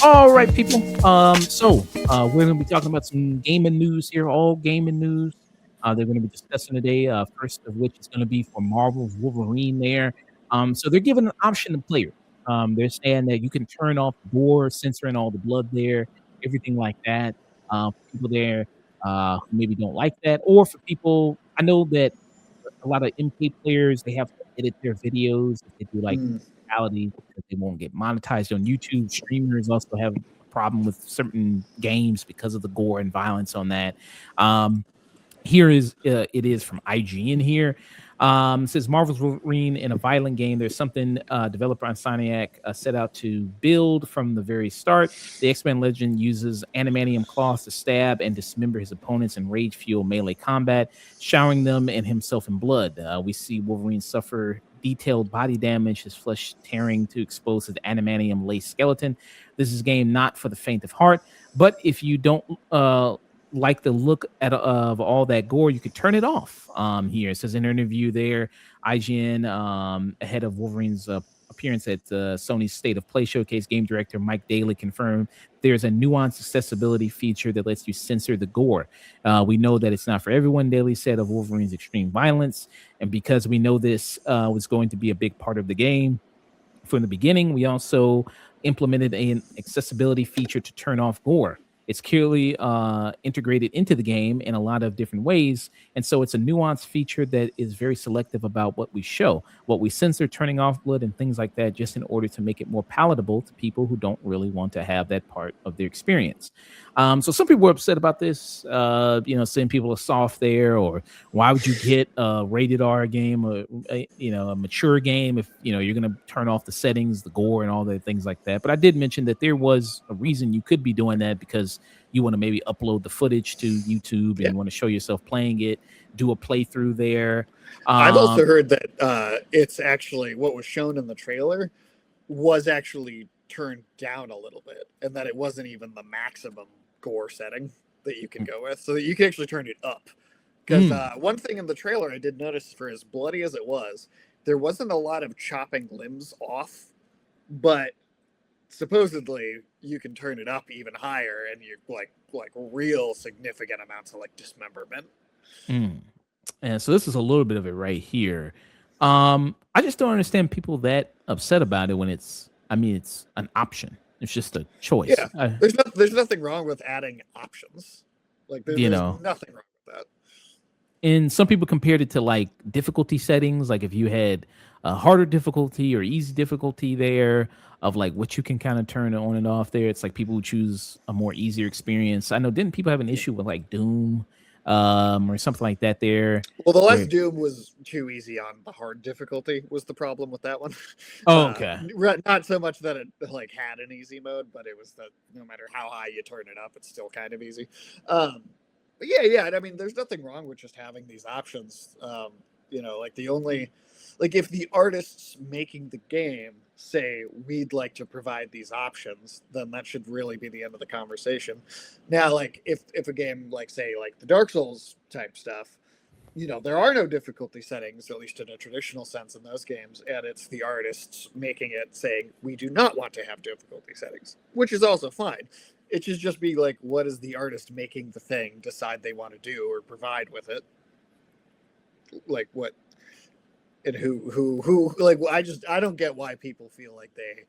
All right, people. We're going to be talking about some gaming news here, all gaming news. They're going to be discussing today. First of which is going to be for Marvel's Wolverine. There, so they're giving an option to players. They're saying that you can turn off gore, censoring all the blood there, everything like that. For people there who maybe don't like that, or for people, I know that a lot of MK players, they have to edit their videos if they do like reality because they won't get monetized on YouTube. Streamers also have a problem with certain games because of the gore and violence on that. Here is it is from IGN here. It says Marvel's Wolverine in a violent game. There's something developer Insomniac set out to build from the very start. The X-Men legend uses adamantium claws to stab and dismember his opponents in rage-fueled melee combat, showering them and himself in blood. We see Wolverine suffer detailed body damage, his flesh tearing to expose his adamantium laced skeleton. This is a game not for the faint of heart, but if you don't like the look of all that gore, you could turn it off. Here it says in an interview there, IGN ahead of Wolverine's appearance at Sony's State of Play showcase, game director Mike Daly confirmed there's a nuanced accessibility feature that lets you censor the gore. We know that it's not for everyone, Daly said, of Wolverine's extreme violence, and because we know this was going to be a big part of the game from the beginning, we also implemented an accessibility feature to turn off gore. It's clearly integrated into the game in a lot of different ways. And so it's a nuanced feature that is very selective about what we show, what we censor, turning off blood and things like that, just in order to make it more palatable to people who don't really want to have that part of their experience. So some people were upset about this, saying people are soft there, or why would you get a rated R game, or a mature game if you're going to turn off the settings, the gore, and all the things like that. But I did mention that there was a reason you could be doing that, because you want to maybe upload the footage to YouTube and you want to show yourself playing it, do a playthrough there. I've also heard that it's actually what was shown in the trailer was actually turned down a little bit, and that it wasn't even the maximum gore setting that you can go with, so that you can actually turn it up. Because one thing in the trailer I did notice, for as bloody as it was, there wasn't a lot of chopping limbs off, but supposedly you can turn it up even higher, and you're like real significant amounts of like dismemberment. And so this is a little bit of it right here. I just don't understand people that upset about it when it's an option. It's just a choice. Yeah, there's nothing wrong with adding options. Like there's nothing wrong with that. And some people compared it to like difficulty settings, like if you had a harder difficulty or easy difficulty there, of like what you can kind of turn on and off there. It's like people who choose a more easier experience. I know, didn't people have an issue with like Doom or something like that there? Well, the last Doom was too easy on the hard difficulty was the problem with that one. Oh, okay. Not so much that it like had an easy mode, but it was that no matter how high you turn it up, it's still kind of easy. But yeah, I mean, there's nothing wrong with just having these options. Like the only, like if the artists making the game say we'd like to provide these options, then that should really be the end of the conversation. Now, like if a game like say like the Dark Souls type stuff, there are no difficulty settings, at least in a traditional sense in those games, and it's the artists making it saying we do not want to have difficulty settings, which is also fine. It should just be like, what does the artist making the thing decide they want to do or provide with it? Like what and who like, I don't get why people feel like they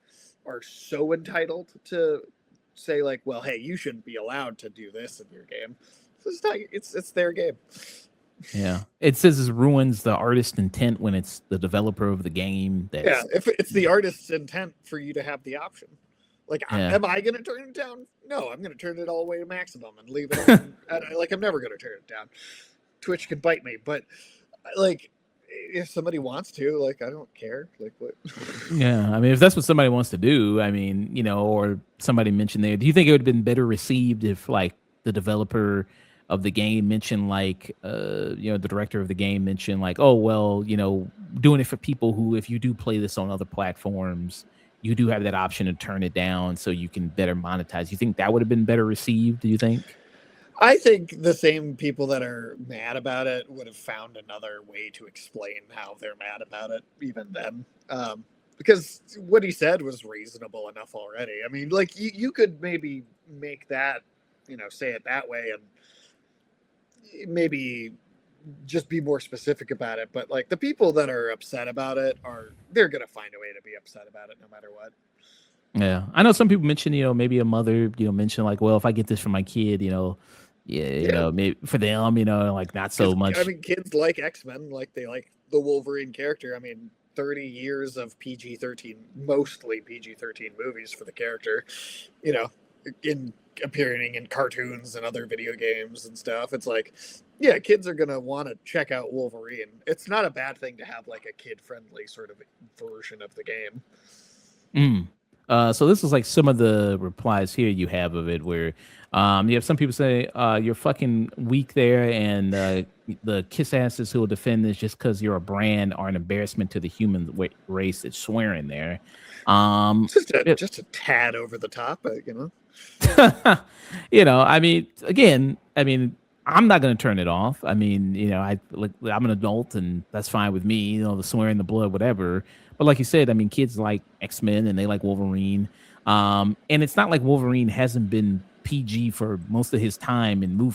are so entitled to say like, well, hey, you shouldn't be allowed to do this in your game. It's their game. Yeah, it says it ruins the artist's intent when it's the developer of the game. If it's the artist's intent for you to have the option. Like, am I going to turn it down? No, I'm going to turn it all the way to maximum and leave it on. I'm never going to turn it down. Twitch can bite me, but like, if somebody wants to, like, I don't care. Like, what? Yeah, I mean, if that's what somebody wants to do, I mean, or somebody mentioned there, do you think it would have been better received if, like, the developer of the game mentioned, like, the director of the game mentioned, like, oh, well, doing it for people who, if you do play this on other platforms, you do have that option to turn it down so you can better monetize. You think that would have been better received, do you think? I think the same people that are mad about it would have found another way to explain how they're mad about it, even then. Because what he said was reasonable enough already. I mean, like, you could maybe make that, say it that way and maybe just be more specific about it. But, like, the people that are upset about it they're going to find a way to be upset about it no matter what. Yeah, I know some people mention, maybe a mother, mention like, well, if I get this for my kid, yeah, Yeah. maybe for them, like not Because, so I much. mean, kids like X-Men, like, they like the Wolverine character. I mean, 30 years of PG-13, mostly PG-13 movies for the character, you know, in appearing in cartoons and other video games and stuff. It's like, yeah, kids are going to want to check out Wolverine. It's not a bad thing to have like a kid-friendly sort of version of the game. Mm. So this is like some of the replies here you have of it, where you have some people say you're fucking weak there, and the kiss asses who will defend this just because you're a brand are an embarrassment to the human race that's swearing there. Just a tad over the top, I mean, again, I'm not going to turn it off. I mean, I'm an adult and that's fine with me, the swearing, the blood, whatever. But like you said, I mean, kids like X-Men and they like Wolverine. And it's not like Wolverine hasn't been PG for most of his time in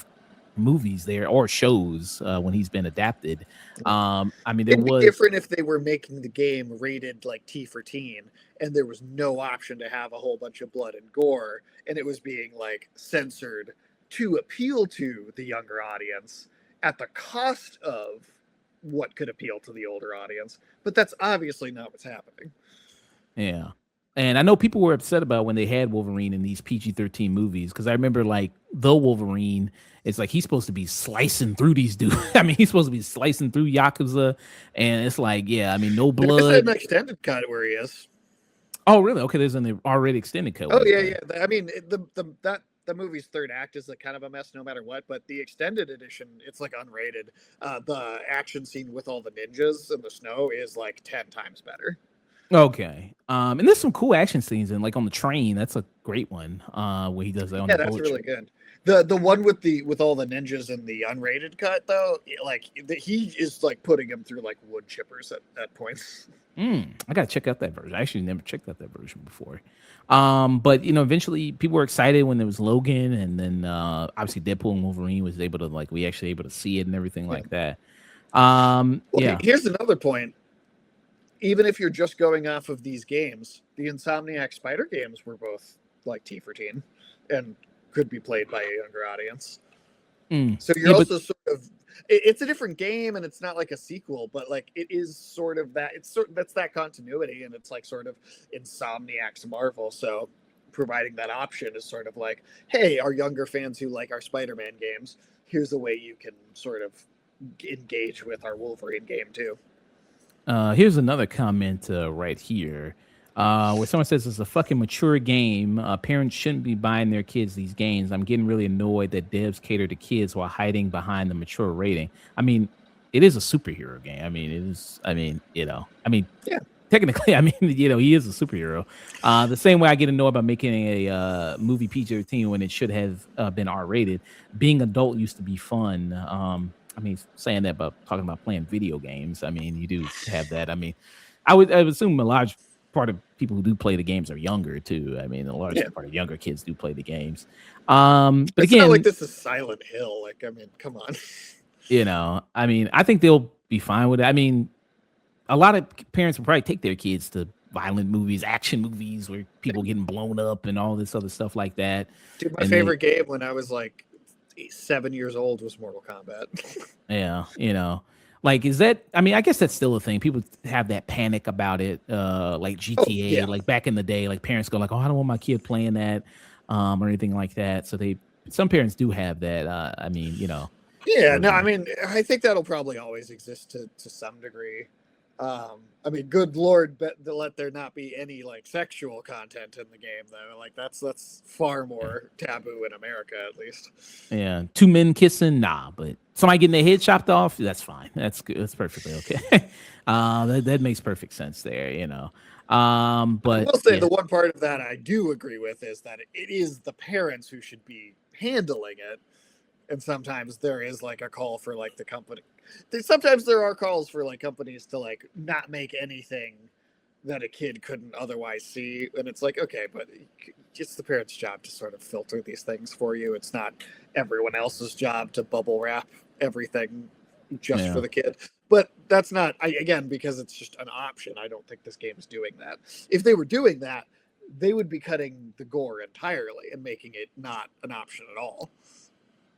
movies there or shows when he's been adapted. I mean, there It'd be was. different if they were making the game rated like T for teen, and there was no option to have a whole bunch of blood and gore, and it was being like censored to appeal to the younger audience at the cost of what could appeal to the older audience. But that's obviously not what's happening. Yeah. And I know people were upset about when they had Wolverine in these PG-13 movies, because I remember like the Wolverine, it's like he's supposed to be slicing through these dudes. I mean, he's supposed to be slicing through Yakuza, and it's like, yeah, I mean, no There's an blood. extended cut where he is. Oh, really? Okay, there's an already extended cut. Oh yeah, yeah. I mean, the movie's third act is kind of a mess no matter what, but the extended edition, it's like unrated. The action scene with all the ninjas in the snow is like 10 times better. Okay. And there's some cool action scenes in, like on the train. That's a great one. Where he does that on Yeah, the that's bullet really train. good. The one with all the ninjas in the unrated cut though, he is like putting him through like wood chippers at points. I gotta check out that version. I actually never checked out that version before. But eventually people were excited when there was Logan, and then obviously Deadpool and Wolverine was able to we actually able to see it and everything like that. Well, Yeah. here's another point. Even if you're just going off of these games, the Insomniac Spider games were both like T for teen and could be played by a younger audience. So you're also sort of, it's a different game and it's not like a sequel, but like it is sort of that, that's that continuity, and it's like sort of Insomniac's Marvel. So providing that option is sort of like, hey, our younger fans who like our Spider-Man games, here's a way you can sort of engage with our Wolverine game too. Here's another comment right here, where someone says it's a fucking mature game. Parents shouldn't be buying their kids these games. I'm getting really annoyed that devs cater to kids while hiding behind the mature rating. I mean, it is a superhero game. I mean, it is. I mean, Yeah. technically, I mean, he is a superhero. The same way I get annoyed about making a movie PG-13 when it should have been R-rated. Being adult used to be fun. I mean, saying that about talking about playing video games. I mean, you do have that. I mean, I would assume a large part of people who do play the games are younger too. I mean, a large part of younger kids do play the games. But it's again, not like this is Silent Hill. Like, I mean, come on. I mean, I think they'll be fine with it. I mean, a lot of parents will probably take their kids to violent movies, action movies where people getting blown up and all this other stuff like that. Dude, my favorite game when I was like 7 years old was Mortal Kombat. Yeah, like, is that? I mean, I guess that's still a thing. People have that panic about it, like GTA, like back in the day. Like parents go like, "Oh, I don't want my kid playing that," or anything like that. So some parents do have that. I mean, Yeah, no, I mean, I think that'll probably always exist to some degree. I mean, good Lord, let there not be any like sexual content in the game, though. Like that's far more taboo in America, at least. Yeah, two men kissing, nah, but somebody getting their head chopped off, that's fine. That's good. That's perfectly okay. That makes perfect sense there, But I will say the one part of that I do agree with is that it is the parents who should be handling it. and sometimes there is like a call for like the company. Sometimes there are calls for like companies to like not make anything that a kid couldn't otherwise see, and it's like, okay, but it's the parent's job to sort of filter these things for you. It's not everyone else's job to bubble wrap everything just for the kid. But that's not, again, because it's just an option. I don't think this game is doing that. If they were doing that, they would be cutting the gore entirely and making it not an option at all.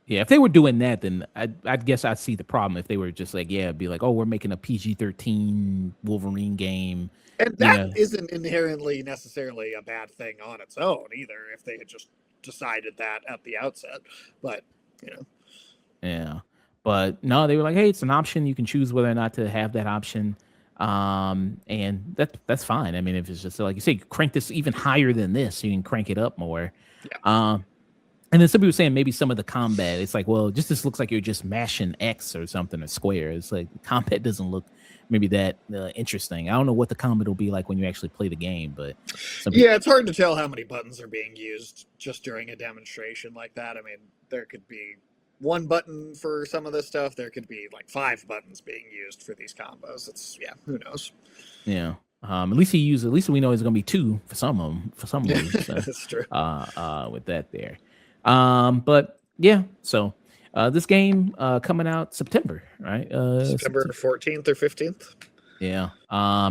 Yeah, if they were doing that, then I'd guess I'd see the problem. If they were just like, yeah, be like, oh, we're making a PG-13 Wolverine game. And that isn't inherently necessarily a bad thing on its own either, if they had just decided that at the outset. But, you know. Yeah. But no, they were like, hey, it's an option. You can choose whether or not to have that option. And that's fine. I mean, if it's just like you say, crank this even higher than this, you can crank it up more. Yeah. And then some people saying maybe some of the combat, it's like, well, just this looks like you're just mashing X or something or square. It's like combat doesn't look maybe that interesting. I don't know what the combat will be like when you actually play the game, but yeah, it's hard to tell how many buttons are being used just during a demonstration like that. I mean, there could be one button for some of this stuff. There could be like 5 buttons being used for these combos. It's who knows? Yeah. At least we know it's gonna be 2 for some of them. For some moves, so, that's true. With that there. But yeah, so this game coming out September, right? September 14th or 15th. Yeah.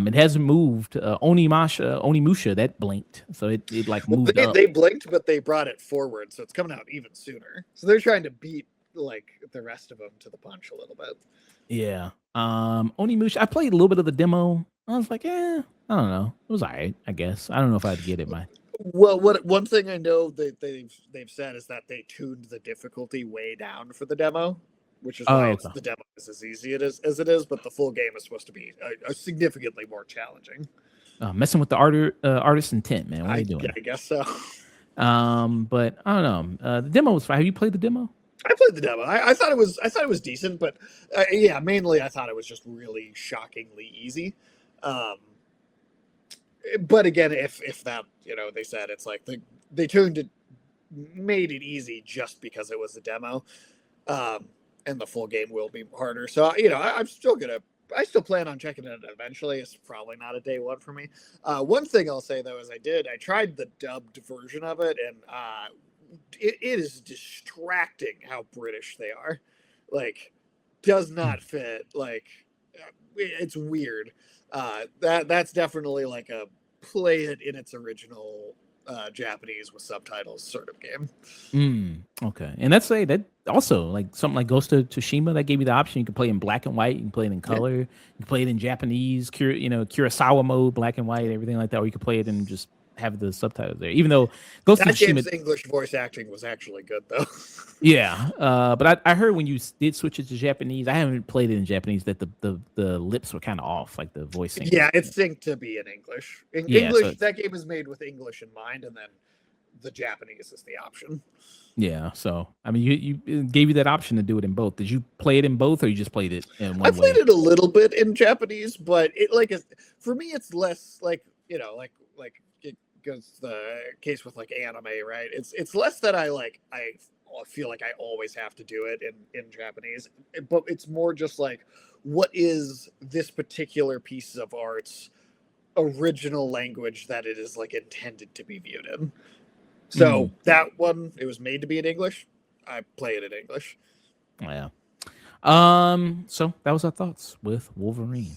It hasn't moved. Onimusha that blinked, so it like moved up. They blinked, but they brought it forward, so it's coming out even sooner. So they're trying to beat like the rest of them to the punch a little bit. Yeah. Onimusha. I played a little bit of the demo. I was like, I don't know. It was alright, I guess. I don't know if I'd get it. Well, one thing I know that they've said is that they tuned the difficulty way down for the demo, which is why the demo is as easy as it is, but the full game is supposed to be significantly more challenging. Messing with the artist's intent, man. What are you doing? I guess so. But I don't know. The demo was fine. Have you played the demo? I played the demo. I thought it was decent, but yeah, mainly I thought it was just really shockingly easy. But again, if that, they said it's like they made it easy just because it was a demo, and the full game will be harder. So I still plan on checking it eventually. It's probably not a day one for me. One thing I'll say though is I tried the dubbed version of it, and it is distracting how British they are. Like, does not fit. Like, it's weird. That's definitely like a play it in its original Japanese with subtitles sort of game. Okay, and that's that also like something like Ghost of Tsushima that gave you the option. You can play in black and white. You can play it in color. You can play it in Japanese, Kurosawa mode, black and white, everything like that. Or you could play it in just have the subtitles there. Even though Ghost of Tsushima English voice acting was actually good though. Yeah, but I heard when you did switch it to Japanese, I haven't played it in Japanese, that the lips were kind of off, like the voicing. Yeah, it's synced to be in English. English, so that game is made with English in mind, and then the Japanese is the option. Yeah, so I mean, you gave you that option to do it in both. Did you play it in both, or you just played it in one? I played it a little bit in Japanese, but it for me, it's less like it goes the case with like anime, right? It's less that I feel like I always have to do it in Japanese, but it's more just like, what is this particular piece of art's original language that it is like intended to be viewed in? So that one, it was made to be in English. I play it in English. Yeah. So that was our thoughts with Wolverine.